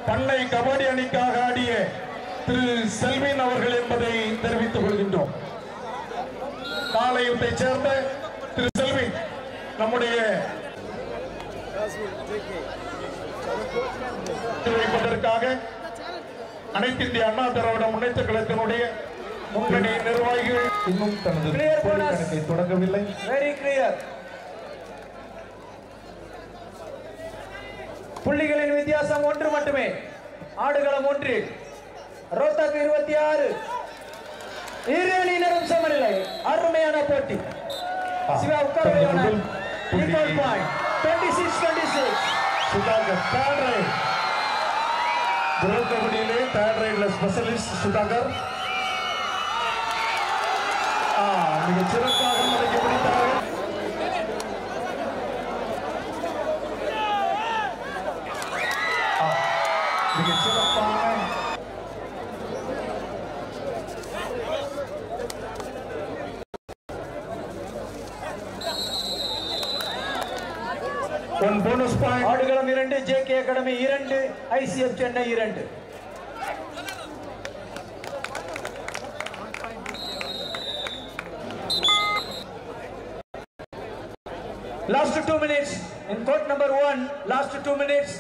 பண்ணை கபடி அணிக்காக ஆடிய திரு செல்வின் அவர்கள் என்பதை தெரிவித்துக் கொள்கின்றோம். காலையத்தைச் சேர்ந்த திரு செல்வின் நம்முடைய வைப்பதற்காக அனைத்து இந்திய அண்ணா திராவிட முன்னேற்ற கழகத்தினுடைய முன்னணி நிர்வாகிகள் இன்னும் தனது கணக்கை தொடங்கவில்லை. Very clear. புள்ளிகளின் வித்தியாசம் 1 மட்டுமே. ஆடுகளம் 1. ரோத்தக் 26. இரு அணியினரும் சமநிலை. அருமையான போட்டி. சிவா உட்கார்ந்து 26-26. Sudhakar third raid. கபடியிலே தேர்ட் ரைட்ல ஸ்பெஷலிஸ்ட் சுதாகர் மிகச் சிறப்பாக மடக்கி பிடித்தார்கள். மிகச் சிறப்பான bonus point. Aadukalam 2, JK academy 2, ICF Chennai 2. Last 2 minutes in court number 1. Last 2 minutes.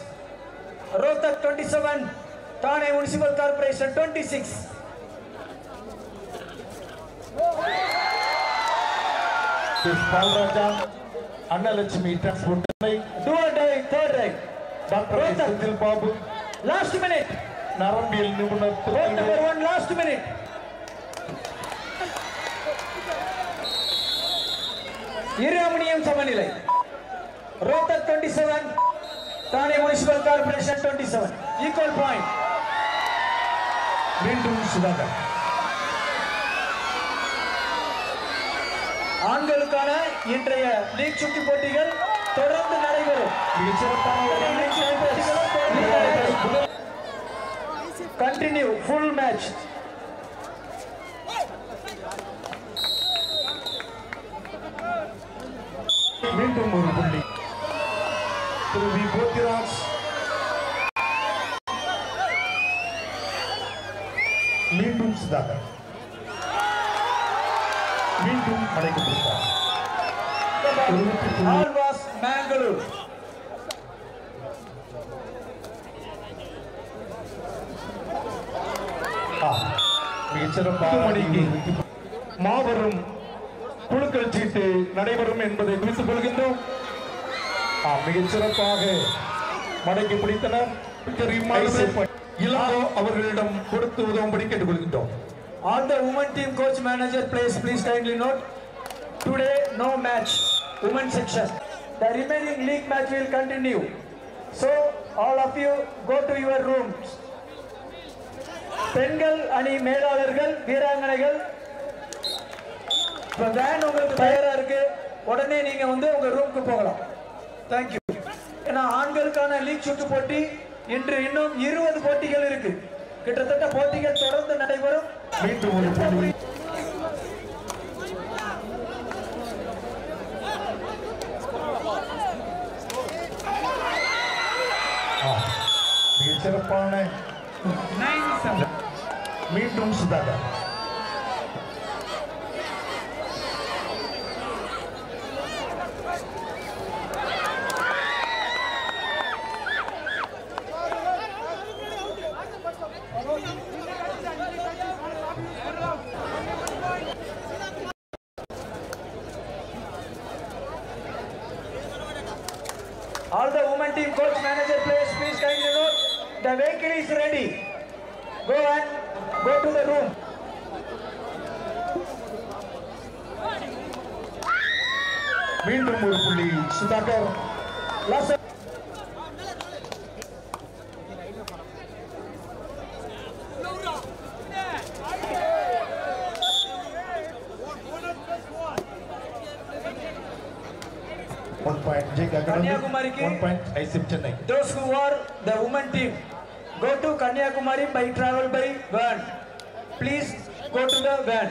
Rohtak 27, Thane Municipal Corporation 26. Palraja, Annalakshmi Transport. Do or die, third right. Dr. Sutil Babu. Last minute. Narambil Nibunar. Court number 1, last minute. Iramanium Samanilai. Rohtak 27, Thane Municipal Corporation 27. Equal point. Bindu Sudhakar. ஆண்களுக்கான இன்றைய league சுற்று போட்டிகள் தொடர்ந்து நடைபெறும். Continue full match. மீண்டும் ஒரு புள்ளி திரு we Pothiraj. மீண்டும் சுதாகர் மீண்டும் அடைக்கப்பட்டார். ஆல்வாஸ் மேங்களூர். மிகச்சிறப்பாக மாபெரும் குழுக்கள் சீட்டு நடைபெறும் என்பதை குறித்துக் கொள்கின்றோம். மிகச்சிறப்பாக மடக்கி பிடித்தனர். இளங்கோ அவர்களிடம் கொடுத்து உதவும்படி கேட்டுக்கொள்கின்றோம். All the women team coach manager please kindly note, today no match, women section. The remaining league match will continue. So all of you go to your rooms. பெண்கள் அணி மேலாளர்கள் வீராங்கனைகள் வேன் உங்களுக்கு தயாரா இருக்கு. உடனே நீங்க வந்து உங்க ரூமுக்கு போகலாம். Thank you. ஏன்னா ஆண்களுக்கான லீக் சுற்று போட்டி இன்று இன்னும் 20 போட்டிகள் இருக்கு. கிட்டத்தட்ட போட்டிகள் தொடர்ந்து நடைபெறும். மீண்டும் ஒரு புள்ளி மிகச்சிறப்பான மீண்டும் Sudhakar. All the women team coach manager players please kindly note, the vehicle is ready. Go to the room. மீண்டும் ஒரு புள்ளி Sudhakar. Last 1 point JK Academy, 1 point ICF Chennai. those who are the women team, go to Kanyakumari by travel by van. Please go to the van.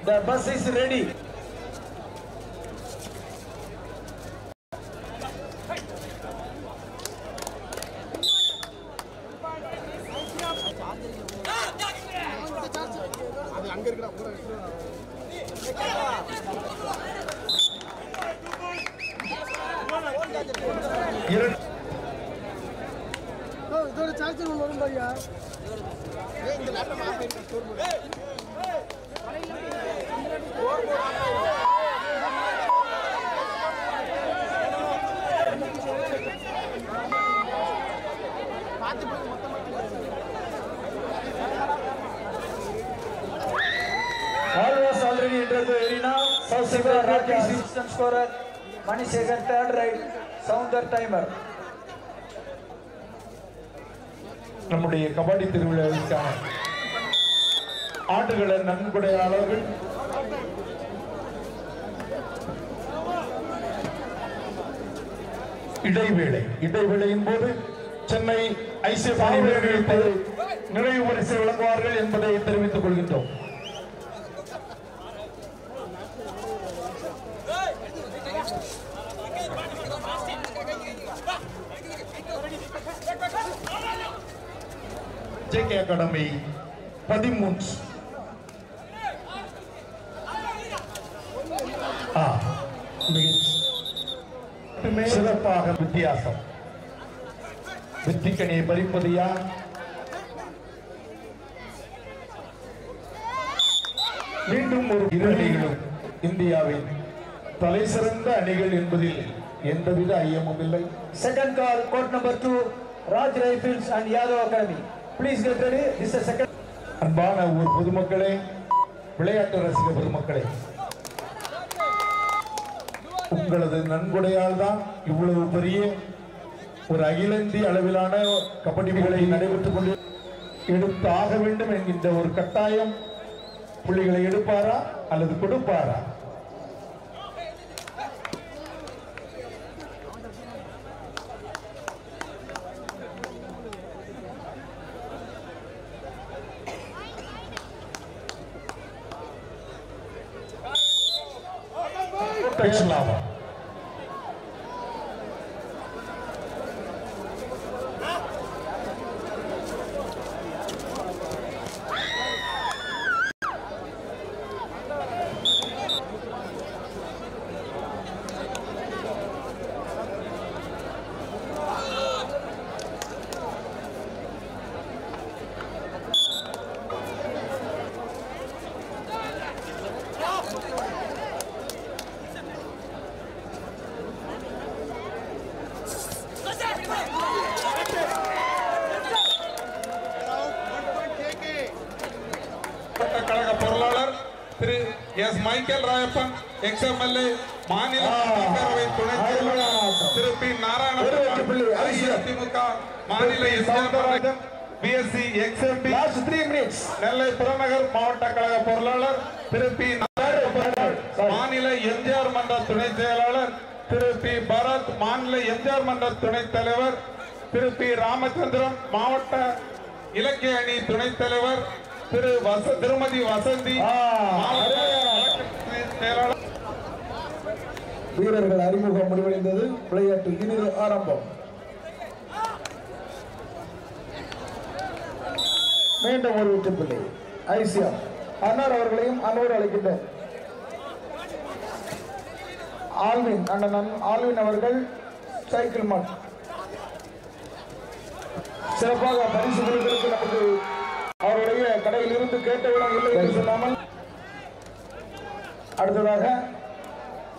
The bus is ready. All was already entered the arena. South Segar Rakesh instant scorer. Manisegar third right. Sounder timer. நம்முடைய கபடி திருவிழாவிற்கான ஆடுகள நன்கொடையாளர்கள் இடைவேளையின் போது Chennai ICF அணிவீரர்களுக்கு நிறைவு பரிசு வழங்குவார்கள் என்பதை தெரிவித்துக் கொள்கின்றோம். JK Academy 13 சிறப்பாக வித்தியாசம் வெற்றிக்கணியை பறிப்பது யார்? மீண்டும் ஒரு இரு அணிகளும் இந்தியாவின் தலை சிறந்த அணிகள் என்பதில் எந்தவித ஐயமும் இல்லை. Second call, court number 2, Raj Rifles and Yadav Academy. Please get ready. This is second. அன்பான ஊர் பொதுமக்களே, விளையாட்டு ரசிக பெருமக்களே, உங்களது நன்கொடையால் தான் இவ்வளவு பெரிய ஒரு அகில இந்திய அளவிலான கபடி போட்டி நடைபெற்றுக் கொண்டு எடுத்து ஆக வேண்டும் என்கின்ற ஒரு கட்டாயம் புள்ளிகளை எடுப்பாரா அல்லது கொடுப்பாரா? பேசலாமா? கழக பொருளாளர் திரு எஸ் மைக்கேல் ராயப்பன், எக்ஸ்எம்எல்ஏ, மாநில பேரவை துணைத் தலைவர் திரு பி நாராயணபெருமாள், அதிமுக மாநில எஸ்ஆர் பிஎஸ்சி எக்ஸ்எம்பி, நெல்லை புறநகர் மாவட்ட கழக பொருளாளர் திரு பி நாராயணபெருமாள், மாநில எம்ஜிஆர் மன்ற துணைத் செயலாளர் திரு பி பரத், மாநில எம்ஜிஆர் மன்ற துணைத் தலைவர் திரு பி ராமச்சந்திரன், மாவட்ட இலக்கிய அணி துணைத் தலைவர் திருமதி வசந்தி, வீரர்கள் அறிமுகம் முடிவடைந்தது. விளையாட்டு இனிது ஆரம்பம். மீண்டும் ஒரு வெற்றிப்பிள்ளை ஐசியா அன்னார் அவர்களையும் அன்னோடு அழைக்கின்றனர். ஆல்வின் அண்ணன் ஆல்வின் அவர்கள் சைக்கிள் மாட் சிறப்பாக பரிசு பொருட்களுக்கு நமக்கு அவருடைய கடையில் இருந்து கேட்டவுடன் இல்லை என்று சொல்லாமல் அடுத்ததாக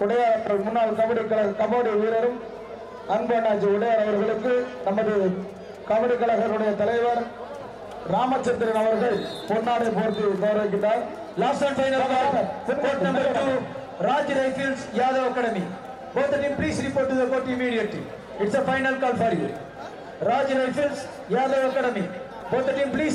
உடையார் முன்னாள் கபடி வீரரும் அன்பண்ணாச்சி உடையார் அவர்களுக்கு நமது கபடி கழகருடைய தலைவர் ராமச்சந்திரன் அவர்கள் பொன்னாடை போர்த்தி கௌரவிக்கிறார். Last and final court number 2, Raj Rifles, Yadav Academy. Both the team please report to the court immediately. It's a final call for you. Raj Rifles, Yadav Academy. Both the team please